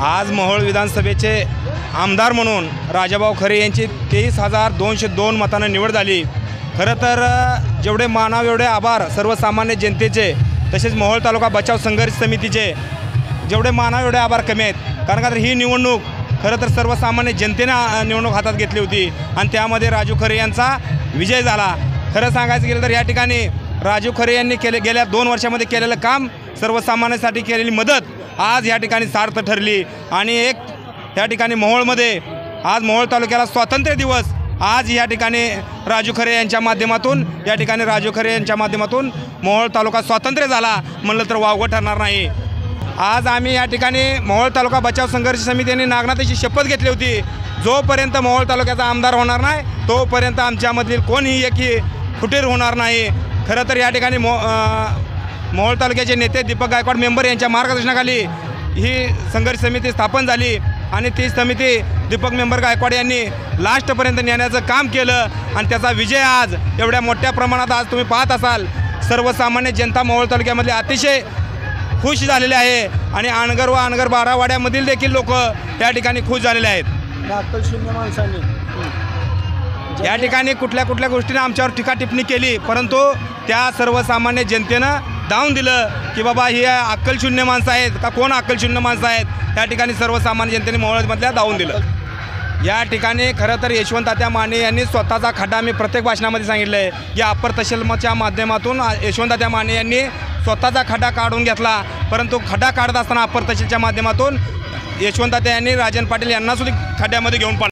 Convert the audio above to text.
आज मोहोळ विधानसभेचे आमदार म्हणून राजाभाऊ खरे यांची 23,202 मतांनी निवड झाली। खरं तर जेवढे मानाव एवढे आभार सर्वसामान्य जनतेचे, तसेच मोहोळ तालुका बचाव संघर्ष समितीचे जेवढे मानाव एवढे आभार कमी आहेत। कारण का तर ही निवडणूक खरं तर सर्वसामान्य जनतेने निवडणूक हातात घेतली होती आणि त्यामध्ये राजू खरे यांचा विजय झाला। खरं सांगायचं गेलं तर या ठिकाणी राजू खरे यांनी गेल्या 2 वर्षामध्ये केलेलं काम, सर्वसामान्यांसाठी केलेली मदत आज या ठिकाणी सार्थ ठरली। आणि या ठिकाणी मोहोळमध्ये आज मोहोळ तालुक्याला स्वातंत्र्य दिवस आज या ठिकाणी राजू खरे यांच्या माध्यमातून मोहोळ तालुका स्वातंत्र्य झाला म्हणलं तर वावगं ठरणार नाही। आज आम्ही या ठिकाणी मोहोळ तालुका बचाव संघर्ष समितीने नागनाथाची शपथ घेतली होती, जोपर्यंत मोहोळ तालुक्याचा आमदार होणार नाही तोपर्यंत आमच्यामधील कोणीही एकही फुटीर होणार नाही। खरं तर या ठिकाणी मोहोळ तालुक्याचे नेते दीपक गायकवाड मेंबर यांच्या मार्गदर्शनाखाली ही संघर्ष समिती स्थापन झाली आणि ती समिती दीपक मेंबर गायकवाड यांनी लास्टपर्यंत नेण्याचं काम केलं आणि त्याचा विजय आज एवढ्या मोठ्या प्रमाणात आज तुम्ही पाहत असाल। सर्वसामान्य जनता मोहोळ तालुक्यामधले अतिशय खुश झालेले आहे आणि अनगर व अनगर बारावाड्यामधील देखील लोक या ठिकाणी खुश झालेले आहेत। अक्कल शून्य माणसांनी या ठिकाणी कुठल्या गोष्टीने आमच्यावर टीका टिप्पणी केली, परंतु त्या सर्वसामान्य जनतेनं दावून दिलं की बाबा ही अक्कलशून्य माणसं आहेत का कोण अक्कलशून्य माणसं आहेत। या ठिकाणी सर्वसामान्य जनतेने मोहोळमधल्या दावून दिलं। या ठिकाणी खरं तर यशवंत तात्या माने यांनी स्वतःचा खड्डा, मी प्रत्येक भाषणामध्ये सांगितलं आहे की अप्पर तहसीलच्या माध्यमातून यशवंत तात्या माने यांनी स्वतःचा खड्डा काढून घेतला, परंतु खड्डा काढत असताना अप्पर तहसीलच्या माध्यमातून यशवंत तात्या यांनी राजन पाटील यांना सुद्धा खड्ड्यामध्ये घेऊन